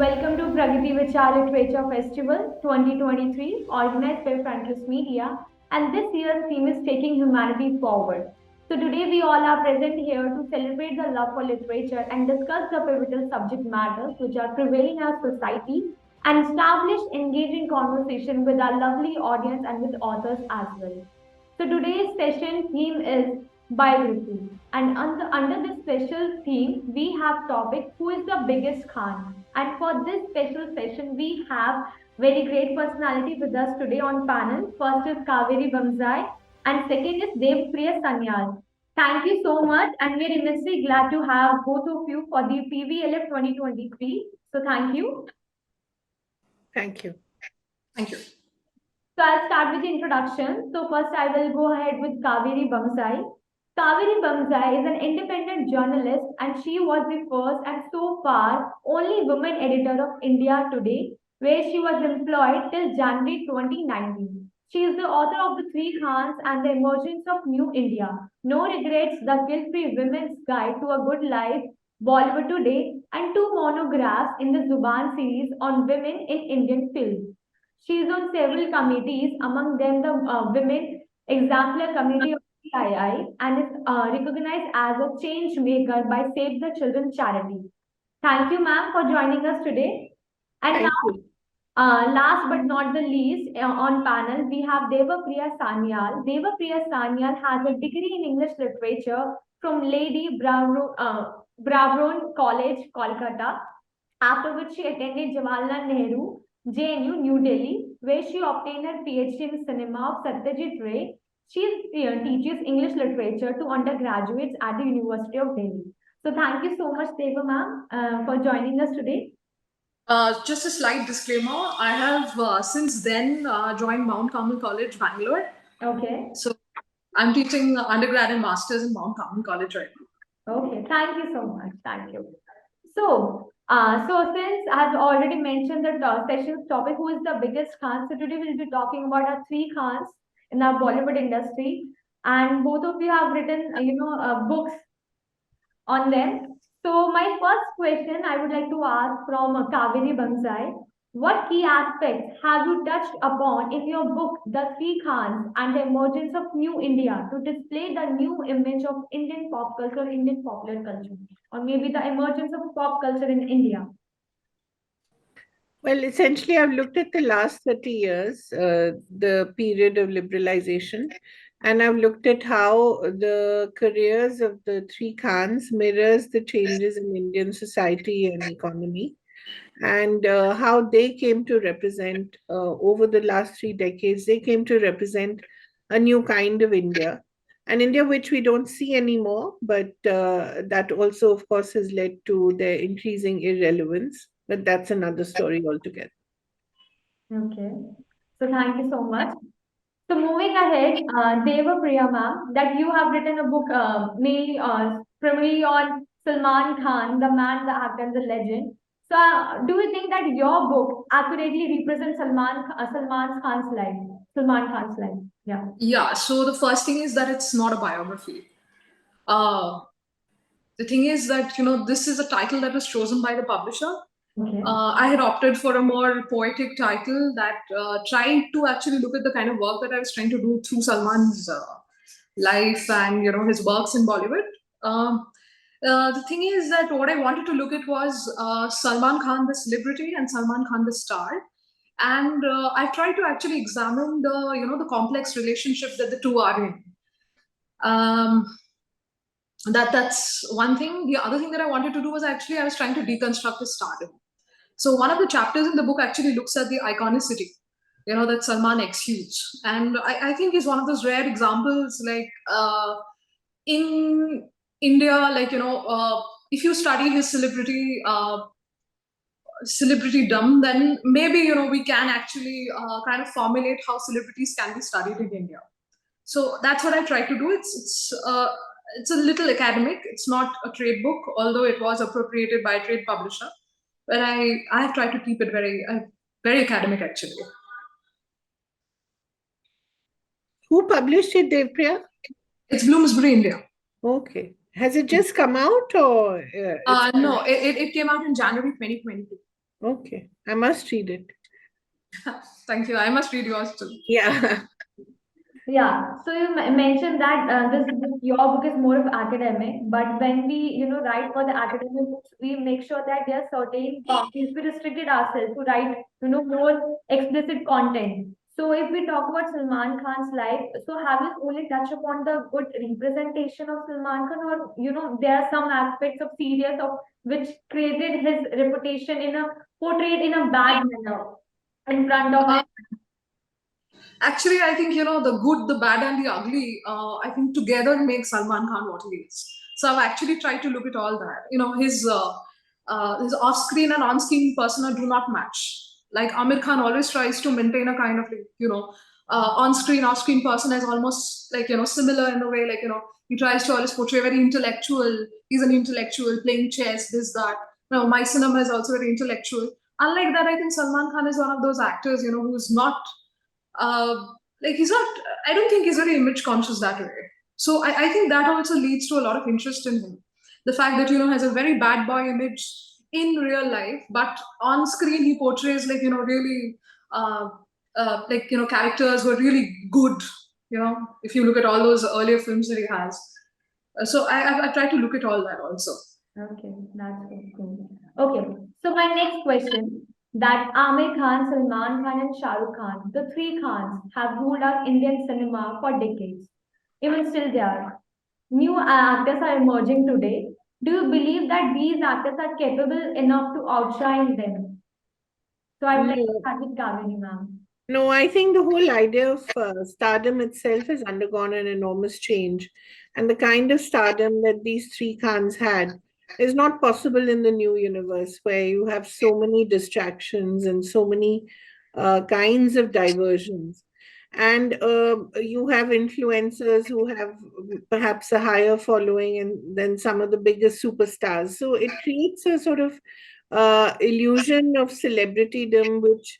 Welcome to Pragati Vichar Literature Festival 2023, organized by Frontlist Media, and this year's theme is Taking Humanity Forward. So today we all are present here to celebrate the love for literature and discuss the pivotal subject matters which are prevailing in our society and establish engaging conversation with our lovely audience and with authors as well. So today's session theme is biography. And under this special theme, we have topic who is the biggest Khan. And for this special session, we have very great personality with us today on panel. First is Kaveree Bamzai and second is Devapriya Sanyal. Thank you so much, and we're immensely glad to have both of you for the PVLF 2023. So thank you. Thank you. Thank you. So I'll start with the introduction. So first I will go ahead with Kaveree Bamzai. Kaveree Bamzai is an independent journalist and she was the first and so far only woman editor of India Today, where she was employed till January 2019. She is the author of The Three Khans and the Emergence of New India, No Regrets, The Guilt-Free Women's Guide to a Good Life, Bollywood Today, and two monographs in the Zuban series on women in Indian film. She is on several committees, among them the Women Exemplar Committee of CII, and is recognized as a change maker by Save the Children charity. Thank you, ma'am, for joining us today. And Thank now, you. last but not the least, on panel, we have Devapriya Sanyal. Devapriya Sanyal has a degree in English literature from Lady Bravron College, Kolkata, after which she attended Jawaharlal Nehru, JNU, New Delhi, where she obtained her PhD in cinema of Satyajit Ray. She teaches English literature to undergraduates at the University of Delhi. So thank you so much, Deva ma'am, for joining us today. Just a slight disclaimer. I have since then joined Mount Carmel College, Bangalore. Okay. So I'm teaching undergrad and masters in Mount Carmel College right now. Okay. Thank you so much. Thank you. So since I've already mentioned the session's topic, who is the biggest Khan? So today we'll be talking about our three Khans in our Bollywood industry, and both of you have written, books on them. So my first question I would like to ask from Kaveree Bamzai: what key aspects have you touched upon in your book, The Three Khans and the Emergence of New India, to display the new image of Indian pop culture, Indian popular culture, or maybe the emergence of pop culture in India? Well, essentially, I've looked at the last 30 years, the period of liberalization, and I've looked at how the careers of the three Khans mirrors the changes in Indian society and economy, and how they came to represent, over the last 3 decades, they came to represent a new kind of India, an India which we don't see anymore, but that also, of course, has led to their increasing irrelevance. But that's another story altogether. Okay. So thank you so much. So moving ahead, Devapriya ma'am, that you have written a book mainly primarily on Salman Khan, the man, the actor, and the legend. So do you think that your book accurately represents Salman Khan's life? Salman Khan's life. Yeah. Yeah. So the first thing is that it's not a biography. Uh, the thing is that this is a title that was chosen by the publisher. Okay. I had opted for a more poetic title that tried to actually look at the kind of work that I was trying to do through Salman's life and his works in Bollywood. Um, the thing is that what I wanted to look at was Salman Khan, the celebrity, and Salman Khan, the star. And I've tried to actually examine the complex relationship that the two are in. That's one thing. The other thing that I wanted to do was actually I was trying to deconstruct his stardom. So one of the chapters in the book actually looks at the iconicity, that Salman exudes, and I think he's one of those rare examples, like in India, like if you study his celebritydom, then maybe we can actually kind of formulate how celebrities can be studied in India. So that's what I try to do. It's a little academic. It's not a trade book, although it was appropriated by a trade publisher. But I have tried to keep it very academic, actually. Who published it, Devapriya? It's Bloomsbury, India. Okay. Has it just come out, or? No, it came out in January 2022. Okay, I must read it. Thank you. I must read yours too. Yeah. Yeah, so you mentioned that this your book is more of academic, but when we write for the academic books, we make sure that there are certain boundaries. We restricted ourselves to write more explicit content. So if we talk about Salman Khan's life, so have you only touched upon the good representation of Salman Khan, or there are some aspects of serious of which created his reputation in a portrayed in a bad manner in front of Uh, Actually, I think the good, the bad, and the ugly. I think together make Salman Khan what he is. So I've actually tried to look at all that. His off-screen and on-screen persona do not match. Like Amir Khan always tries to maintain a kind of on-screen, off-screen person is almost like similar in the way he tries to always portray very intellectual. He's an intellectual playing chess, this that. My cinema is also very intellectual. Unlike that, I think Salman Khan is one of those actors who's not uh, like he's not I don't think he's very image conscious that way. So I think that also leads to a lot of interest in him. The fact that has a very bad boy image in real life, but on screen he portrays really uh, characters who are really good. If you look at all those earlier films that he has. I've tried to look at all that also. Okay, that's good. Cool. Okay, so my next question that Amir Khan, Salman Khan, and Shah Rukh Khan, the three Khans, have ruled out Indian cinema for decades. Even still, they are. New actors are emerging today. Do you believe that these actors are capable enough to outshine them? So I'd like to No. start with Kaveri, ma'am. No, I think the whole idea of stardom itself has undergone an enormous change. And the kind of stardom that these three Khans had is not possible in the new universe, where you have so many distractions and so many kinds of diversions. And you have influencers who have perhaps a higher following and than some of the biggest superstars. So it creates a sort of illusion of celebritydom, which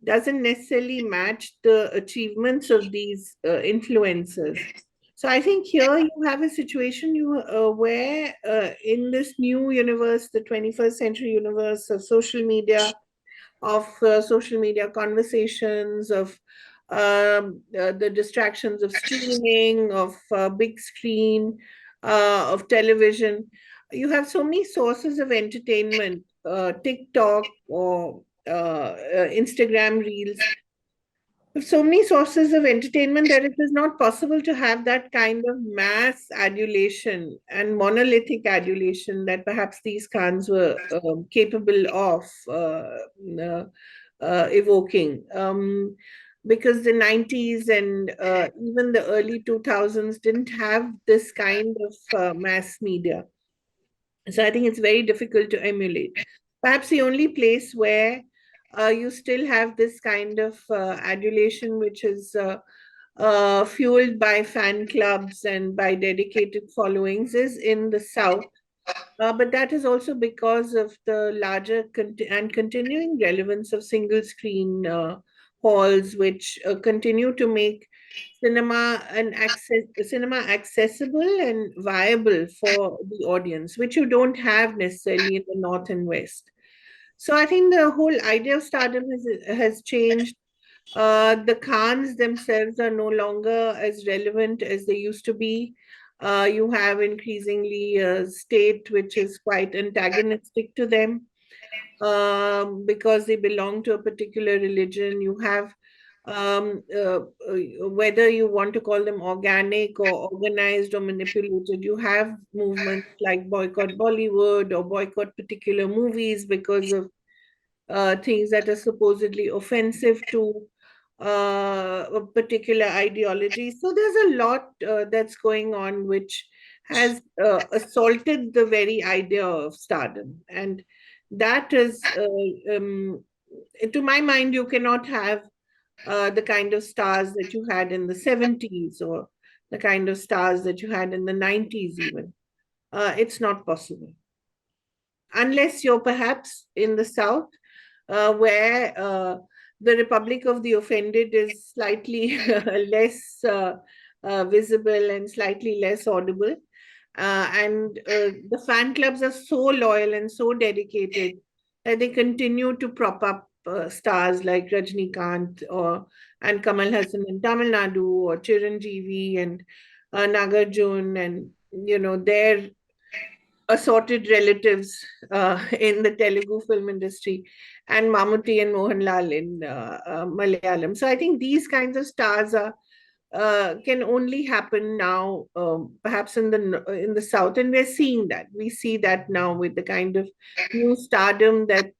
doesn't necessarily match the achievements of these influencers. So I think here you have a situation where in this new universe, the 21st century universe of social media conversations, of the distractions of streaming, of big screen, of television. You have so many sources of entertainment, TikTok or Instagram reels, so many sources of entertainment that it is not possible to have that kind of mass adulation and monolithic adulation that perhaps these Khans were capable of evoking. Because the 90s and even the early 2000s didn't have this kind of mass media. So I think it's very difficult to emulate. Perhaps the only place where you still have this kind of adulation, which is fueled by fan clubs and by dedicated followings, is in the South. But that is also because of the larger and continuing relevance of single screen halls, which continue to make cinema accessible and viable for the audience, which you don't have necessarily in the North and West. So I think the whole idea of stardom has changed. The Khans themselves are no longer as relevant as they used to be. You have increasingly a state which is quite antagonistic to them because they belong to a particular religion. You have whether you want to call them organic or organized or manipulated, you have movements like boycott Bollywood or boycott particular movies because of things that are supposedly offensive to a particular ideology. So there's a lot that's going on which has assaulted the very idea of stardom. And that is, to my mind, you cannot have the kind of stars that you had in the 70s or the kind of stars that you had in the 90s, even. It's not possible. Unless you're perhaps in the South, where the Republic of the Offended is slightly less visible and slightly less audible. And the fan clubs are so loyal and so dedicated they continue to prop up stars like Rajnikant and Kamal Hassan in Tamil Nadu, or Chiranjeevi and Nagarjun, and their assorted relatives in the Telugu film industry, and Mammootty and Mohanlal in Malayalam. So I think these kinds of stars are can only happen now, perhaps in the south, and we're seeing that. We see that now with the kind of new stardom that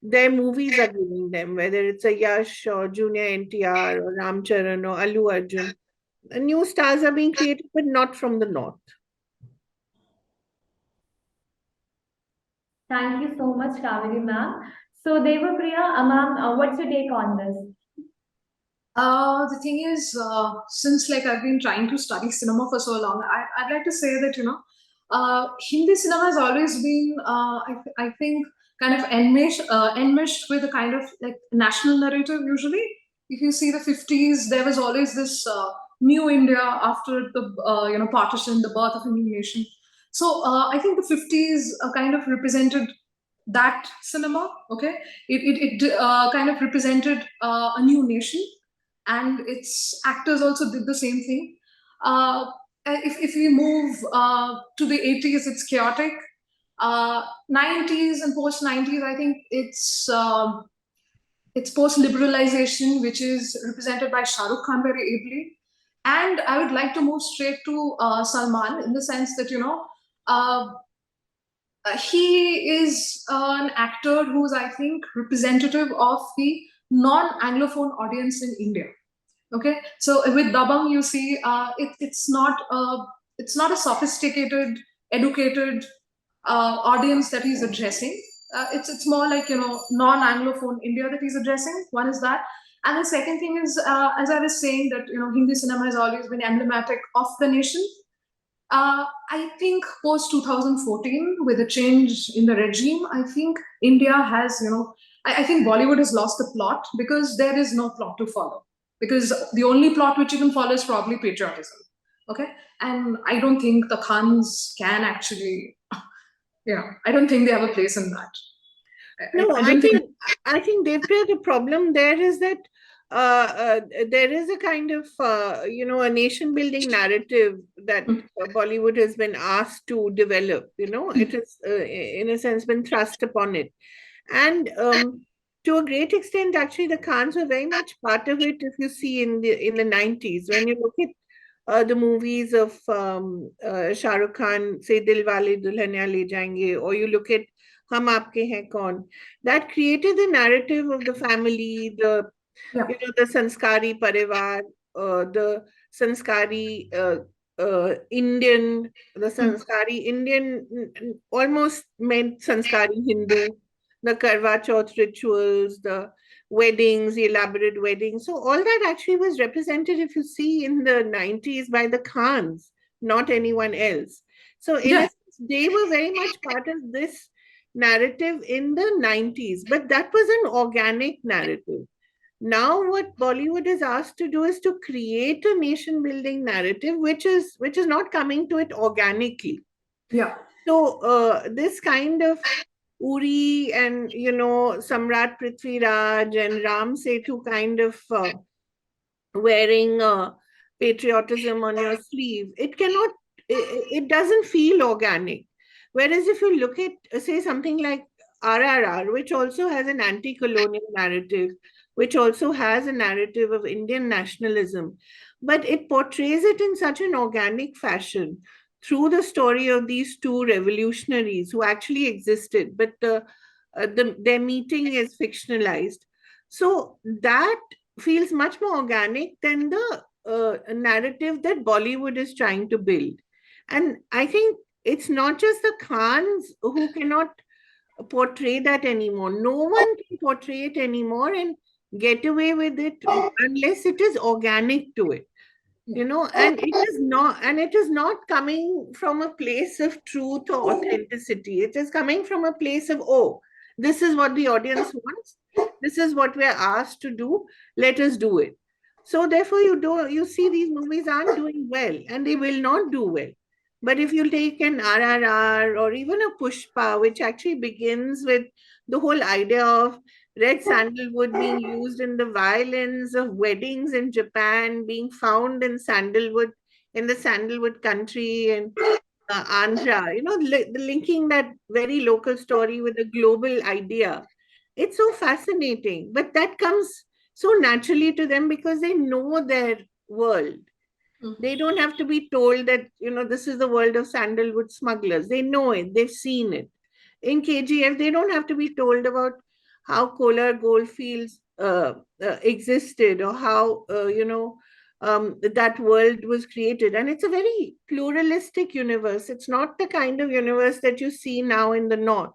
their movies are giving them, whether it's a Yash or Junior NTR or Ramcharan or Allu Arjun. New stars are being created, but not from the north. Thank you so much, Kaveri ma'am. So, Devapriya, ma'am, what's your take on this? The thing is, since like I've been trying to study cinema for so long, I'd like to say that Hindi cinema has always been, I think, kind of enmeshed with a kind of like national narrative. Usually, if you see the 50s, there was always this new India after the partition, the birth of a new nation. So I think the 50s kind of represented that cinema. Okay, it kind of represented a new nation, and its actors also did the same thing. Uh, if we move to the 80s, it's chaotic. 90s and post 90s, I think it's post liberalization, which is represented by Shah Rukh Khan very ably. And I would like to move straight to Salman, in the sense that uh, he is an actor who's, I think, representative of the non-Anglophone audience in India. Okay, so with Dabang, you see, it's not a sophisticated, educated audience that he's addressing. It's more like non-Anglophone India that he's addressing. One is that, and the second thing is, as I was saying, that Hindi cinema has always been emblematic of the nation. I think post 2014, with the change in the regime, I think India has, I think Bollywood has lost the plot, because there is no plot to follow. Because the only plot which you can follow is probably patriotism. Okay? And I don't think the Khans can actually, I don't think they have a place in that. No, I don't think. I think Devapriya, the problem there is that there is a kind of a nation building narrative that Bollywood has been asked to develop. It is in a sense been thrust upon it, and to a great extent, actually, the Khans were very much part of it. If you see in the 90s, when you look at the movies of Shah Rukh Khan, say Dilwale Dulhania Le Jayenge, or you look at Hum Aapke Hain Kaun, that created the narrative of the family, the sanskari parivar, the sanskari Indian, the sanskari Indian almost meant sanskari Hindu, the Karwa Chauth rituals, the weddings, the elaborate weddings. So all that actually was represented, if you see, in the 90s by the Khans, not anyone else. So in a sense, they were very much part of this narrative in the 90s, but that was an organic narrative. Now what Bollywood is asked to do is to create a nation building narrative which is not coming to it organically. Yeah. So this kind of Uri and Samrat Prithviraj and Ram Setu kind of wearing patriotism on your sleeve, it doesn't feel organic. Whereas if you look at, say, something like RRR, which also has an anti-colonial narrative, which also has a narrative of Indian nationalism, but it portrays it in such an organic fashion through the story of these two revolutionaries who actually existed, but their meeting is fictionalized. So that feels much more organic than the narrative that Bollywood is trying to build. And I think it's not just the Khans who cannot portray that anymore. No one can portray it anymore and get away with it unless it is organic to it. And it is not coming from a place of truth or authenticity. It is coming from a place of, oh, this is what the audience wants, this is what we're asked to do, let us do it. So therefore you see these movies aren't doing well, and they will not do well. But if you take an RRR or even a Pushpa, which actually begins with the whole idea of red sandalwood being used in the violins of weddings in Japan, being found in sandalwood, in the sandalwood country, and Andhra, the linking that very local story with a global idea. It's so fascinating, but that comes so naturally to them because they know their world. They don't have to be told that, this is the world of sandalwood smugglers. They know it, they've seen it. In KGF, they don't have to be told about how Kolar goldfields existed, or how, that world was created. And it's a very pluralistic universe. It's not the kind of universe that you see now in the North.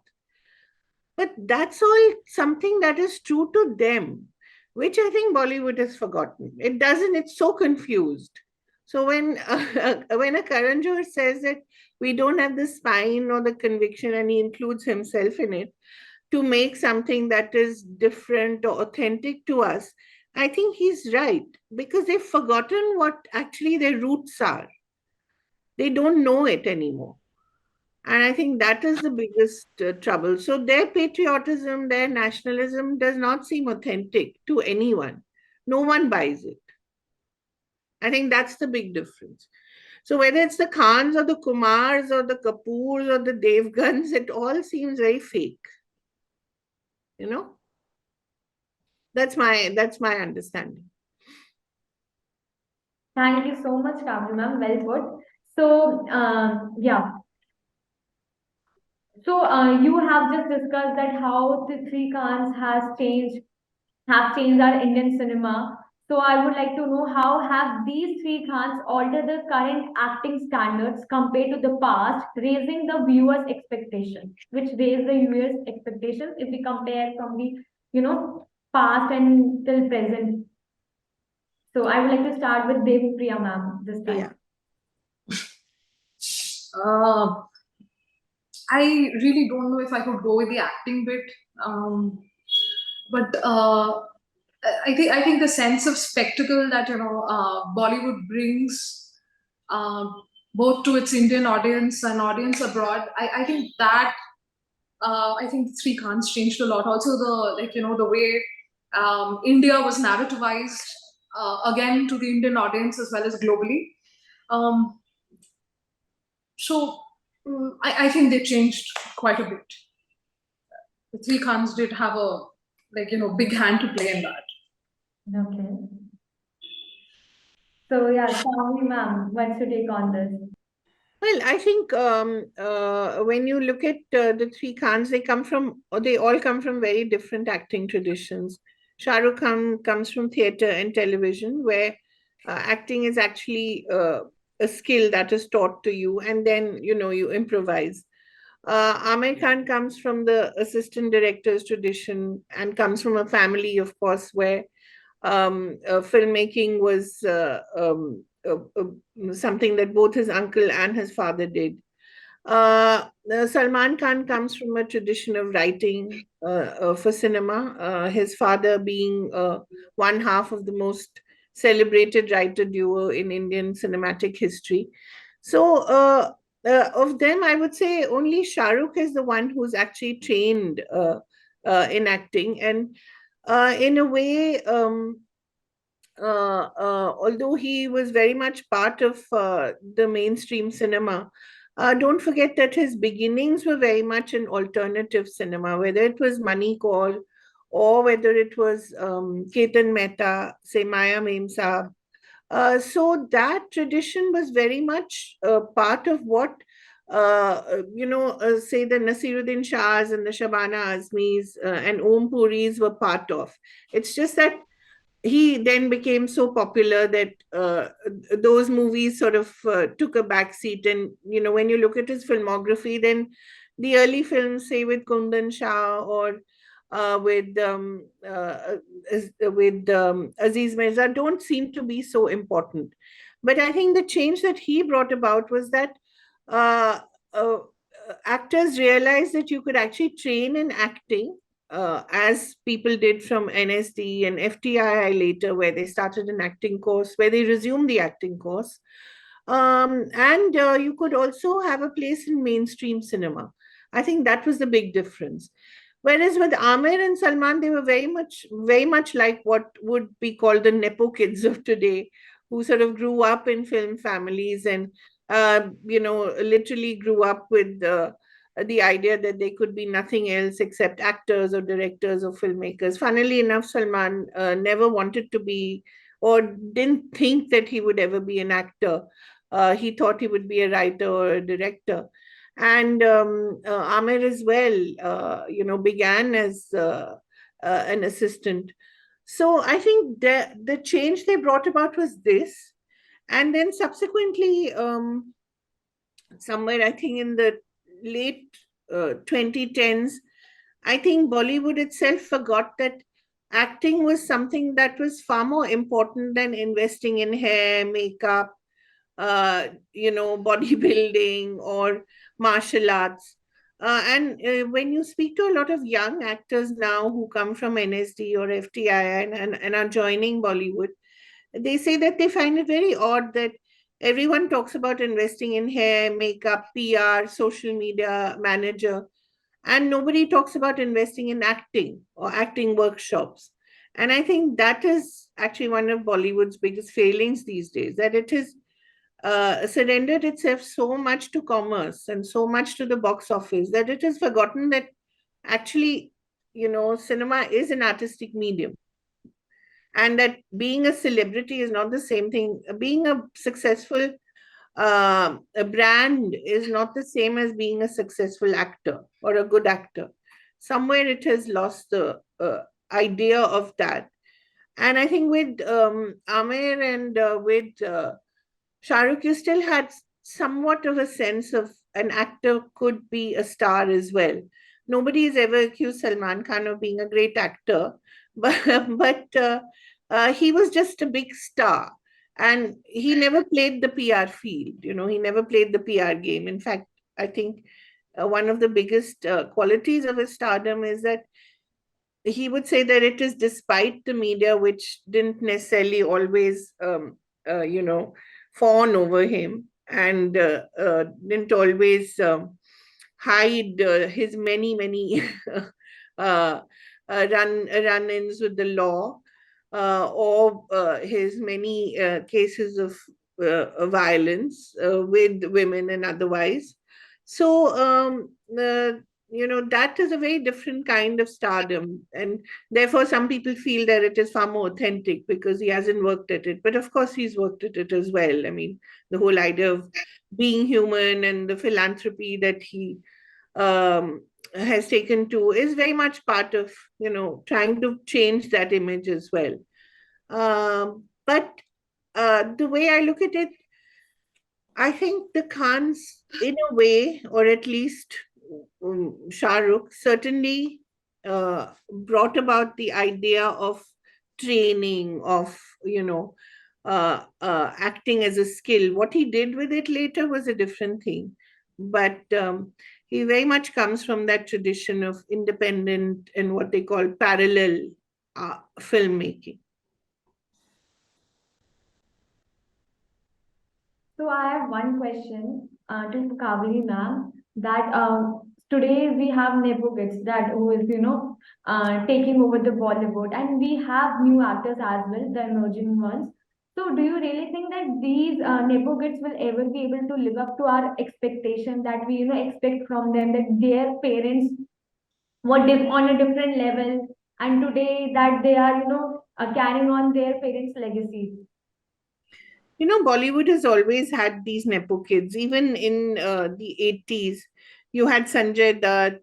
But that's all something that is true to them, which I think Bollywood has forgotten. It doesn't, it's so confused. So when when a Karan Johar says that we don't have the spine or the conviction, and he includes himself in it, to make something that is different or authentic to us, I think he's right, because they've forgotten what actually their roots are. They don't know it anymore. And I think that is the biggest trouble. So their patriotism, their nationalism does not seem authentic to anyone. No one buys it. I think that's the big difference. So whether it's the Khans or the Kumars or the Kapoors or the Devgans, it all seems very fake. You know, that's my understanding. Thank you so much, Kavya ma'am. Well put. So, yeah. So, you have just discussed that how the three Khans have changed our Indian cinema. So, I would like to know how have these three Khans altered the current acting standards compared to the past, raising the viewers' expectations, which raise the viewers' expectations if we compare from the past and till present. So, I would like to start with Devapriya ma'am this Yeah. time. Uh, I really don't know if I could go with the acting bit, but I think the sense of spectacle that Bollywood brings, both to its Indian audience and audience abroad. I think that I think the three Khans changed a lot. Also, the way India was narrativized again to the Indian audience as well as globally. Um, so I think they changed quite a bit. The three Khans did have a big hand to play in that. Okay. So yeah, Shravani ma'am, what's your take on this? Well, I think when you look at the three Khans, they all come from very different acting traditions. Shah Rukh Khan comes from theatre and television, where acting is actually a skill that is taught to you, and then you improvise. Amir Khan comes from the assistant director's tradition and comes from a family, of course, where filmmaking was something that both his uncle and his father did. Salman Khan comes from a tradition of writing for cinema, his father being one half of the most celebrated writer duo in Indian cinematic history. So, of them, I would say only Shah Rukh is the one who's actually trained in acting. And in a way, although he was very much part of the mainstream cinema, don't forget that his beginnings were very much in alternative cinema, whether it was Money Call or whether it was Ketan Mehta, say Maya Mem Saab. So that tradition was very much part of what, say the Nasiruddin Shahs and the Shabana Azmis and Om Puris were part of. It's just that he then became so popular that those movies sort of took a backseat. And when you look at his filmography, then the early films, say with Kundan Shah or with Aziz Mirza, don't seem to be so important. But I think the change that he brought about was that uh, uh, actors realized that you could actually train in acting, as people did from NSD and FTII later, where they started an acting course, where they resumed the acting course. And you could also have a place in mainstream cinema. I think that was the big difference. Whereas with Amir and Salman, they were very much like what would be called the Nepo kids of today, who sort of grew up in film families and, literally grew up with the idea that they could be nothing else except actors or directors or filmmakers. Funnily enough, Salman never wanted to be or didn't think that he would ever be an actor. He thought he would be a writer or a director. And Amir as well, began as an assistant. So I think the change they brought about was this, and then subsequently, somewhere I think in the late 2010s, I think Bollywood itself forgot that acting was something that was far more important than investing in hair, makeup, bodybuilding or martial arts. And when you speak to a lot of young actors now who come from NSD or FTI and are joining Bollywood, they say that they find it very odd that everyone talks about investing in hair, makeup, PR, social media manager, and nobody talks about investing in acting or acting workshops. And I think that is actually one of Bollywood's biggest failings these days, that it is surrendered itself so much to commerce and so much to the box office that it has forgotten that actually, cinema is an artistic medium, and that being a celebrity is not the same thing. Being a successful a brand is not the same as being a successful actor or a good actor. Somewhere it has lost the idea of that. And I think with Amir and with Shahrukh, you still had somewhat of a sense of an actor could be a star as well. Nobody has ever accused Salman Khan of being a great actor, but he was just a big star. And he never played the PR field, he never played the PR game. In fact, I think one of the biggest qualities of his stardom is that he would say that it is despite the media, which didn't necessarily always, fawn over him and didn't always hide his many uh, run-ins with the law, or his many cases of violence with women and otherwise. So, that is a very different kind of stardom. And therefore, some people feel that it is far more authentic because he hasn't worked at it. But of course, he's worked at it as well. I mean, the whole idea of being human and the philanthropy that he has taken to is very much part of, trying to change that image as well. But the way I look at it, I think the Khans, in a way, or at least Shah Rukh, certainly brought about the idea of training, of, acting as a skill. What he did with it later was a different thing. But he very much comes from that tradition of independent and what they call parallel filmmaking. So I have one question to Kaveri ma'am, that today we have Nepo kids that who is taking over the Bollywood, and we have new actors as well, the emerging ones. So do you really think that these Nepo kids will ever be able to live up to our expectation that we expect from them, that their parents were on a different level, and today that they are carrying on their parents' legacy? Bollywood has always had these Nepo kids. Even in the 80s, you had Sanjay Dutt.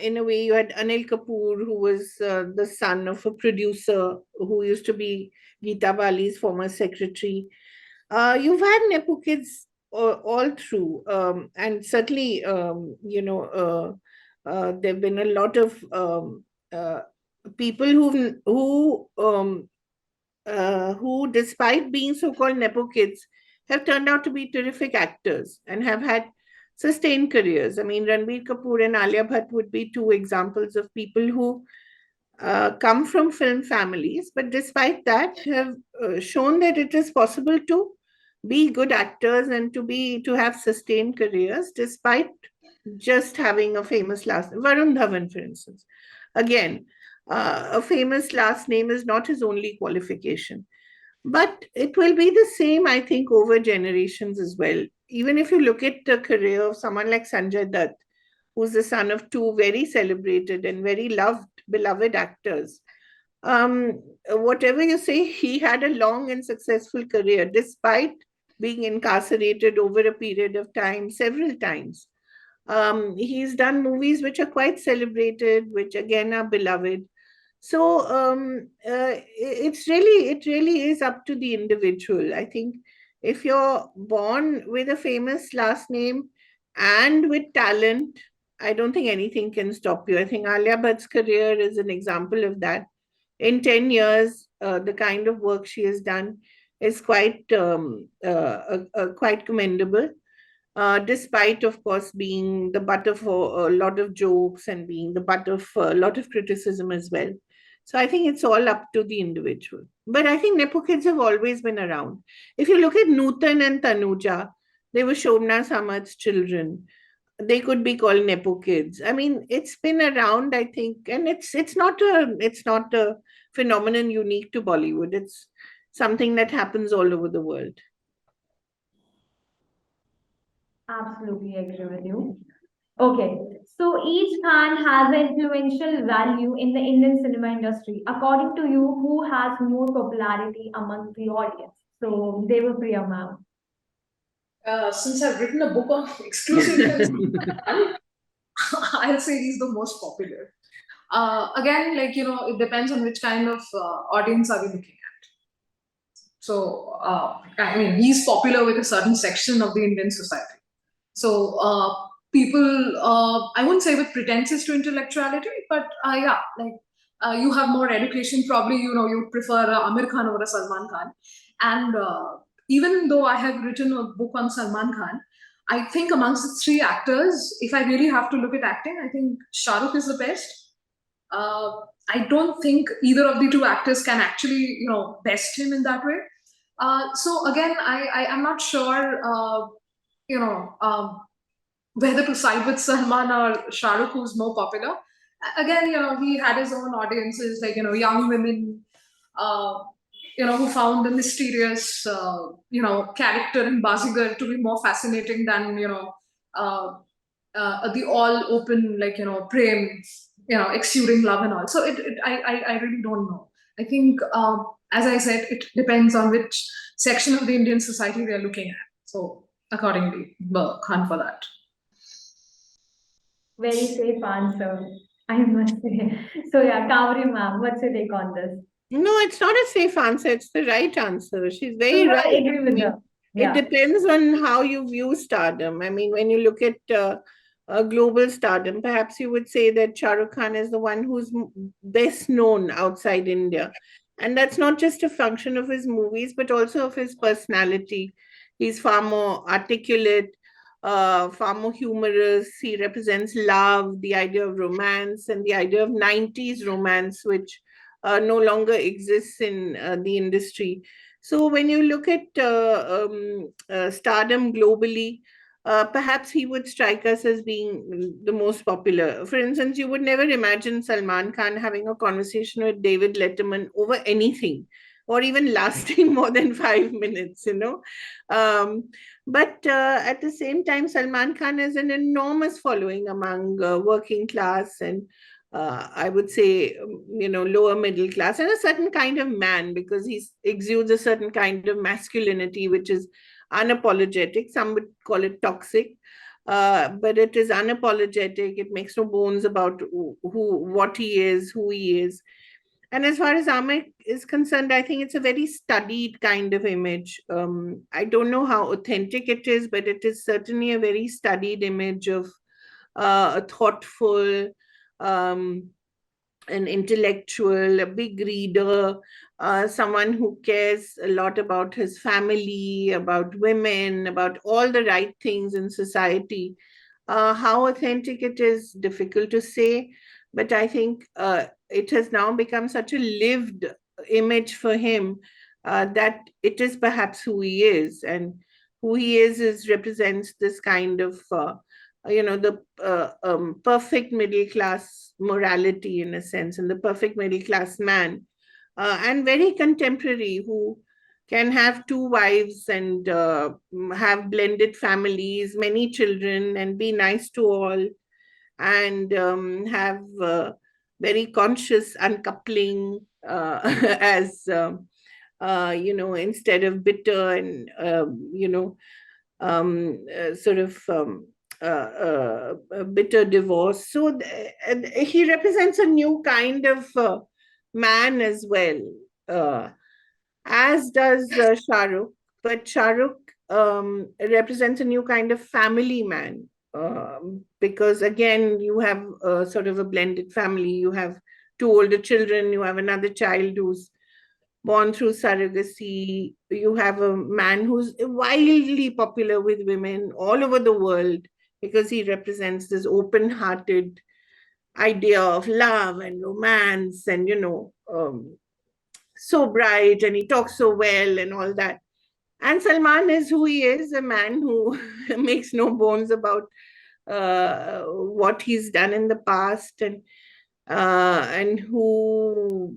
In a way, you had Anil Kapoor, who was the son of a producer who used to be Geeta Bali's former secretary. You've had Nepo kids all through. And certainly, there have been a lot of people who, despite being so-called Nepo kids, have turned out to be terrific actors and have had sustained careers. I mean, Ranbir Kapoor and Alia Bhatt would be two examples of people who come from film families, but despite that, have shown that it is possible to be good actors and to have sustained careers despite just having a famous last name. Varun Dhawan, for instance. Again, a famous last name is not his only qualification. But it will be the same, I think, over generations as well. Even if you look at the career of someone like Sanjay Dutt, who's the son of two very celebrated and very beloved actors. Whatever you say, he had a long and successful career despite being incarcerated over a period of time, several times. He's done movies which are quite celebrated, which again are beloved. So it really is up to the individual. I think if you're born with a famous last name and with talent, I don't think anything can stop you. I think Alia Bhatt's career is an example of that. In 10 years, the kind of work she has done is quite commendable, despite, of course, being the butt of a lot of jokes and being the butt of a lot of criticism as well. So I think it's all up to the individual. But I think Nepo kids have always been around. If you look at Nutan and Tanuja, they were Shobna Samad's children. They could be called Nepo kids. I mean, it's been around, I think, and it's not a phenomenon unique to Bollywood. It's something that happens all over the world. Absolutely agree with you. Okay, so each Khan has an influential value in the Indian cinema industry. According to you, who has more popularity among the audience? So, Devapriya ma'am. Since I've written a book on exclusively on I'll say he's the most popular. Again, like, it depends on which kind of audience are we looking at. So, I mean, he's popular with a certain section of the Indian society. So, people, I wouldn't say with pretenses to intellectuality, but yeah, like, you have more education, probably, you prefer Amir Khan over a Salman Khan. And even though I have written a book on Salman Khan, I think amongst the three actors, if I really have to look at acting, I think Shah Rukh is the best. I don't think either of the two actors can actually, best him in that way. So again, I'm not sure, you know, whether to side with Salman or Shah Rukh, who's more popular. Again, he had his own audiences, like, young women, uh, who found the mysterious, character in Bazigar to be more fascinating than, uh, the all open, like, prem, exuding love and all. So I really don't know. I think, as I said, it depends on which section of the Indian society we are looking at. So accordingly, Khan for that. Very safe answer, I must say. So, yeah, Kaveree ma'am, what's your take on this? No, it's not a safe answer. It's the right answer. She's So, very you right. agree I with mean, her? it Yeah. depends on how you view stardom. I mean, when you look at global stardom, perhaps you would say that Shah Rukh Khan is the one who's best known outside India. And that's not just a function of his movies, but also of his personality. He's far more articulate, far more humorous. He represents love, the idea of romance, and the idea of 90s romance, which no longer exists in the industry. So when you look at stardom globally, perhaps he would strike us as being the most popular. For instance, you would never imagine Salman Khan having a conversation with David Letterman over anything, or even lasting more than 5 minutes. Um, but at the same time, Salman Khan has an enormous following among working class and I would say, lower middle class and a certain kind of man because he exudes a certain kind of masculinity, which is unapologetic. Some would call it toxic, but it is unapologetic. It makes no bones about what he is, who he is. And as far as Amir is concerned, I think it's a very studied kind of image. I don't know how authentic it is, but it is certainly a very studied image of a thoughtful, um, an intellectual, a big reader, someone who cares a lot about his family, about women, about all the right things in society. How authentic it is, difficult to say, but I think it has now become such a lived image for him that it is perhaps who he is. And who he is represents this kind of the perfect middle class morality in a sense, and the perfect middle class man, and very contemporary, who can have two wives and have blended families, many children, and be nice to all, and have very conscious uncoupling, as instead of bitter and sort of a bitter divorce. So and he represents a new kind of man as well, uh, as does Shah Rukh. But Shah Rukh represents a new kind of family man, because again, you have sort of a blended family. You have two older children, you have another child who's born through surrogacy. You have a man who's wildly popular with women all over the world because he represents this open hearted idea of love and romance, and, so bright, and he talks so well and all that. And Salman is who he is, a man who makes no bones about what he's done in the past, and who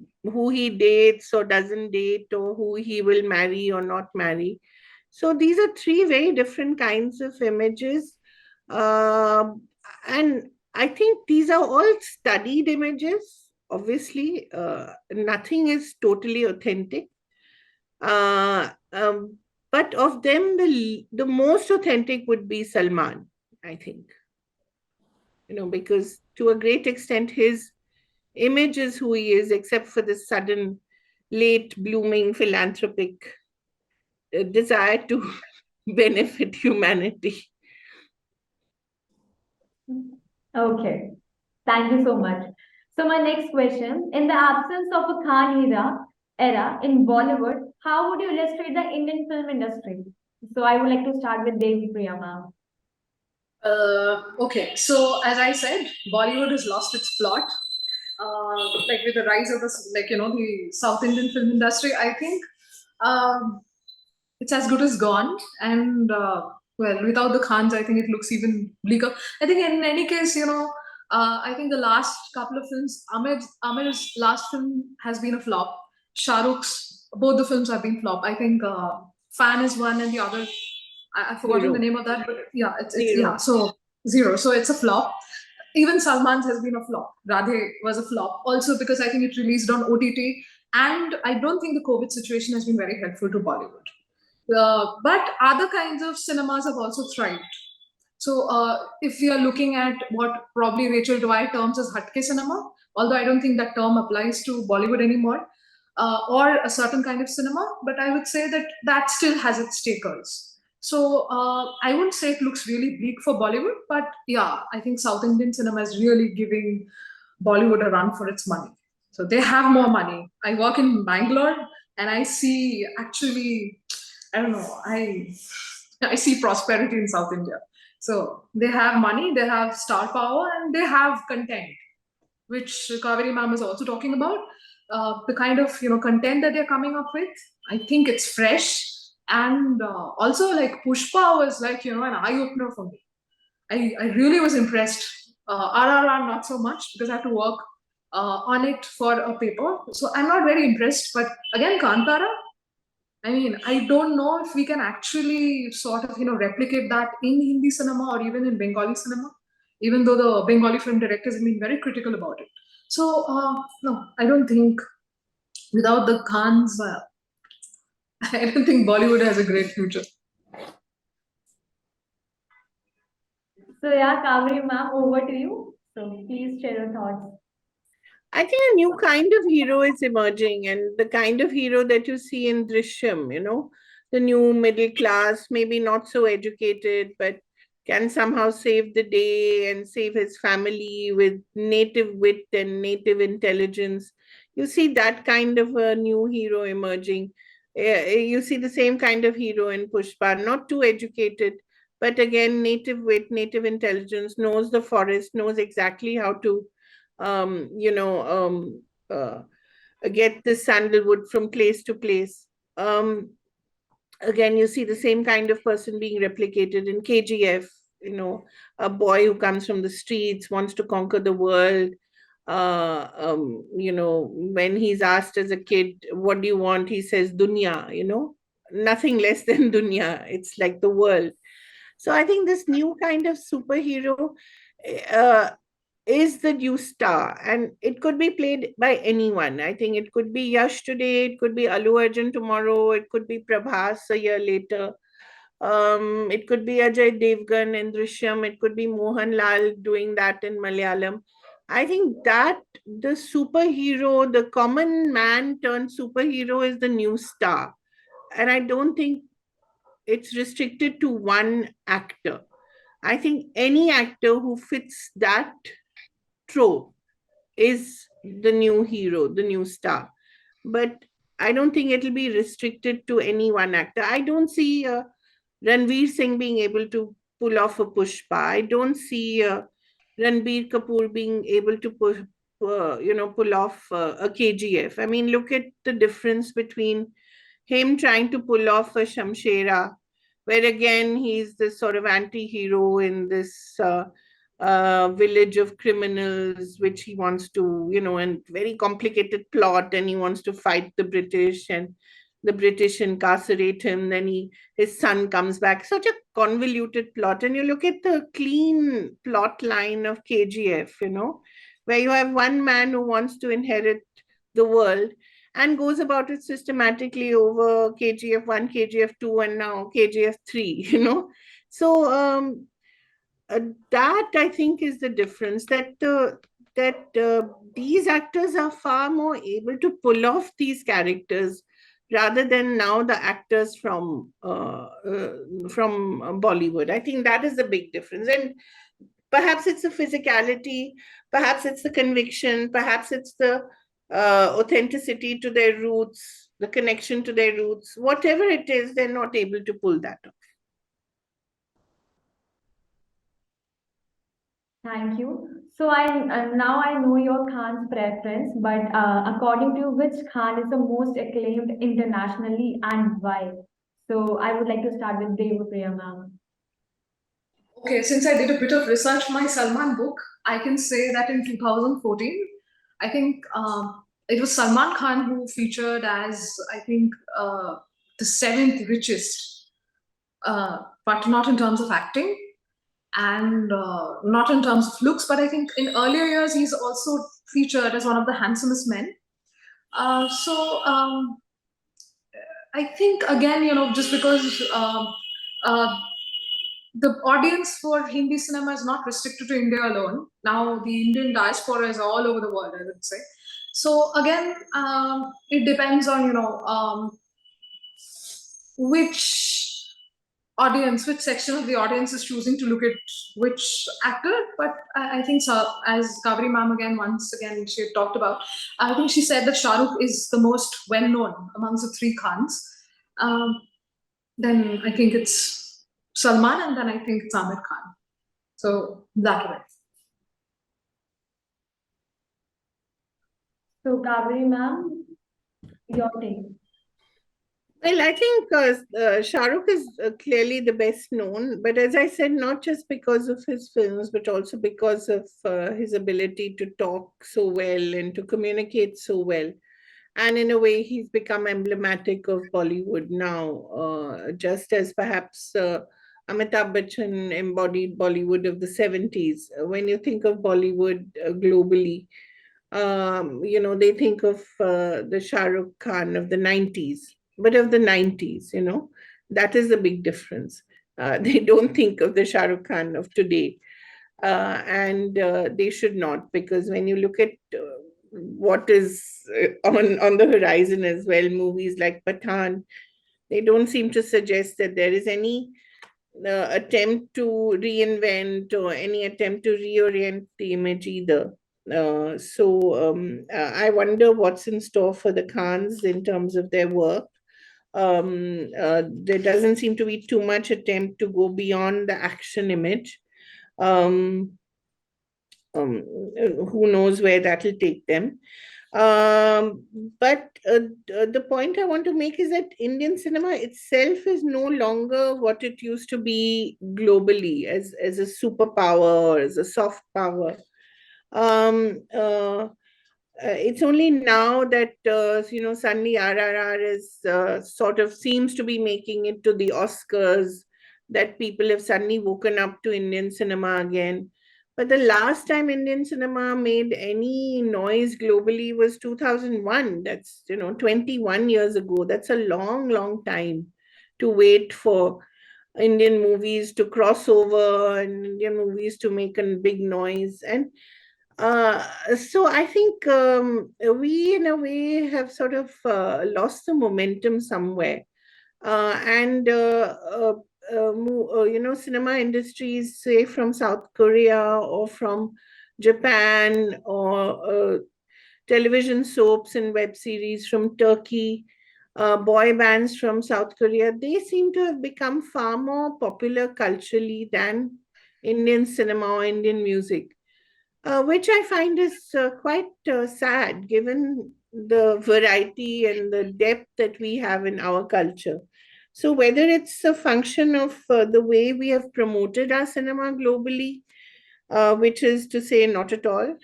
he dates or doesn't date, or who he will marry or not marry. So these are three very different kinds of images, uh, and I think these are all studied images. Obviously, nothing is totally authentic. Uh, but of them, the most authentic would be Salman, I think. Because to a great extent, his image is who he is, except for this sudden, late blooming philanthropic desire to benefit humanity. Okay. Thank you so much. So my next question, in the absence of a Khan era in Bollywood, how would you illustrate the Indian film industry? So I would like to start with Devapriya ma'am. Okay, so as I said, Bollywood has lost its plot. Like with the rise of the South Indian film industry, I think um, it's as good as gone. And well, without the Khans, I think it looks even bleaker. I think in any case, I think the last couple of films, Amir's last film has been a flop. Shah Rukh's, both the films have been flop. I think Fan is one, and the other, I've forgotten the Zero. name of that, but yeah, it's yeah. Zero. So zero. So it's a flop. Even Salman's has been a flop. Radhe was a flop, also because I think it released on OTT, and I don't think the COVID situation has been very helpful to Bollywood. But other kinds of cinemas have also thrived. So if we are looking at what probably Rachel Dwyer terms as Hatke cinema, although I don't think that term applies to Bollywood anymore, or a certain kind of cinema, but I would say that that still has its takers. So I wouldn't say it looks really bleak for Bollywood, but yeah, I think South Indian cinema is really giving Bollywood a run for its money. So they have more money. I work in Bangalore and I see actually, I don't know, I see prosperity in South India. So they have money, they have star power, and they have content, which Kaveree ma'am is also talking about. The kind of content that they're coming up with, I think it's fresh, and also like Pushpa was like an eye opener for me. I really was impressed. RRR not so much because I have to work on it for a paper, so I'm not very impressed. But again, Kantara, I mean, I don't know if we can actually sort of, replicate that in Hindi cinema or even in Bengali cinema, even though the Bengali film directors have been very critical about it. So, no, I don't think without the Khans, I don't think Bollywood has a great future. So yeah, Kaveri ma'am, over to you. So please share your thoughts. I think a new kind of hero is emerging, and the kind of hero that you see in Drishyam, the new middle class, maybe not so educated, but can somehow save the day and save his family with native wit and native intelligence. You see that kind of a new hero emerging. You see the same kind of hero in Pushpa, not too educated, but again, native wit, native intelligence, knows the forest, knows exactly how to um, you know, um, uh, get the sandalwood from place to place. Again, you see the same kind of person being replicated in KGF. a boy who comes from the streets, wants to conquer the world. When he's asked as a kid, what do you want? He says, dunya, nothing less than dunya. It's like the world. So I think this new kind of superhero uh, is the new star, and it could be played by anyone. I think it could be Yash today, it could be Alu Arjun tomorrow, it could be Prabhas a year later. It could be Ajay Devgan in Drishyam. It could be Mohan Lal doing that in Malayalam. I think that the superhero, the common man turned superhero, is the new star. And I don't think it's restricted to one actor. I think any actor who fits that trope is the new hero, the new star. But I don't think it'll be restricted to any one actor. I don't see Ranveer Singh being able to pull off a Pushpa. I don't see Ranbir Kapoor being able to pull off a KGF. I mean, look at the difference between him trying to pull off a Shamshera, where again he's this sort of anti-hero in this village of criminals, which he wants to, and very complicated plot, and he wants to fight the British, and the British incarcerate him. Then his son comes back. Such a convoluted plot. And you look at the clean plot line of KGF, where you have one man who wants to inherit the world and goes about it systematically over KGF 1, KGF 2, and now KGF 3, So that I think is the difference, that these actors are far more able to pull off these characters rather than now the actors from Bollywood. I think that is the big difference, and perhaps it's the physicality, perhaps it's the conviction, perhaps it's the authenticity to their roots, the connection to their roots. Whatever it is, they're not able to pull that off. Thank you. So now I know your Khan's preference, but according to you, which Khan is the most acclaimed internationally and why? So I would like to start with Devapriya ma'am. Okay, since I did a bit of research for my Salman book, I can say that in 2014, I think it was Salman Khan who featured as, I think, the seventh richest, but not in terms of acting and not in terms of looks, but I think in earlier years he's also featured as one of the handsomest men. So I think again, just because uh, the audience for Hindi cinema is not restricted to India alone. Now the Indian diaspora is all over the world, I would say. So again, it depends on which audience, which section of the audience is choosing to look at which actor. But I think so, as Kaveree ma'am once again she had talked about, I think she said that Shah Rukh is the most well known amongst the three Khans. Then I think it's Salman, and then I think it's Amir Khan. So that way. So Kaveri ma'am, your take. Well, I think Shah Rukh is clearly the best known, but as I said, not just because of his films, but also because of his ability to talk so well and to communicate so well. And in a way, he's become emblematic of Bollywood now, just as perhaps Amitabh Bachchan embodied Bollywood of the 70s. When you think of Bollywood globally, they think of the Shah Rukh Khan of the 90s, but of the 90s, that is the big difference. They don't think of the Shah Rukh Khan of today. And they should not, because when you look at what is on the horizon as well, movies like Pathan, they don't seem to suggest that there is any attempt to reinvent or any attempt to reorient the image either. I wonder what's in store for the Khans in terms of their work. There doesn't seem to be too much attempt to go beyond the action image. Um, who knows where that will take them. Um, but the point I want to make is that Indian cinema itself is no longer what it used to be globally as a superpower or as a soft power. Um, uh, it's only now that suddenly RRR is sort of seems to be making it to the Oscars, that people have suddenly woken up to Indian cinema again. But the last time Indian cinema made any noise globally was 2001. That's 21 years ago. That's a long, long time to wait for Indian movies to cross over and Indian movies to make a big noise. And so I think we, in a way, have sort of lost the momentum somewhere. And cinema industries, say from South Korea or from Japan, or television soaps and web series from Turkey, boy bands from South Korea, they seem to have become far more popular culturally than Indian cinema or Indian music, which I find is quite sad given the variety and the depth that we have in our culture. So, whether it's a function of the way we have promoted our cinema globally, which is to say, not at all,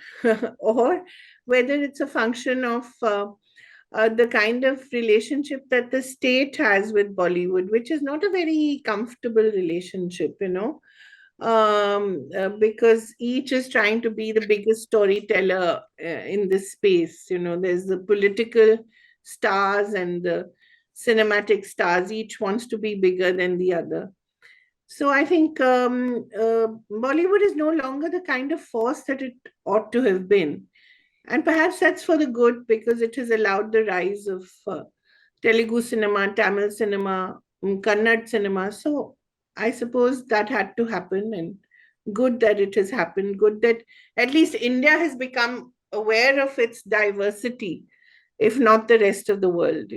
or whether it's a function of the kind of relationship that the state has with Bollywood, which is not a very comfortable relationship, because each is trying to be the biggest storyteller in this space. There's the political stars and the cinematic stars. Each wants to be bigger than the other. So I think Bollywood is no longer the kind of force that it ought to have been. And perhaps that's for the good, because it has allowed the rise of Telugu cinema, Tamil cinema, Kannada cinema. So I suppose that had to happen, and good that it has happened. Good that at least India has become aware of its diversity, if not the rest of the world.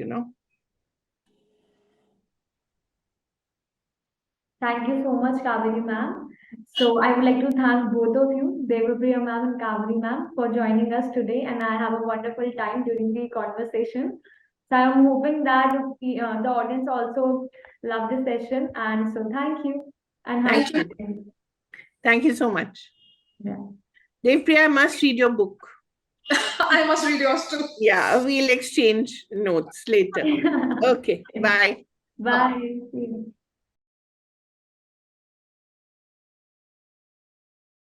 Thank you so much, Kaveree ma'am. So I would like to thank both of you, Devapriya ma'am and Kaveree ma'am, for joining us today, and I have a wonderful time during the conversation. So I'm hoping that the audience also loved the session, and so thank you and have a Thank Thank you. good you. day. Thank you so much. Yeah. Devpriya, I must read your book. I must read yours too. Yeah, we'll exchange notes later. Okay, bye. Bye. Bye. See you.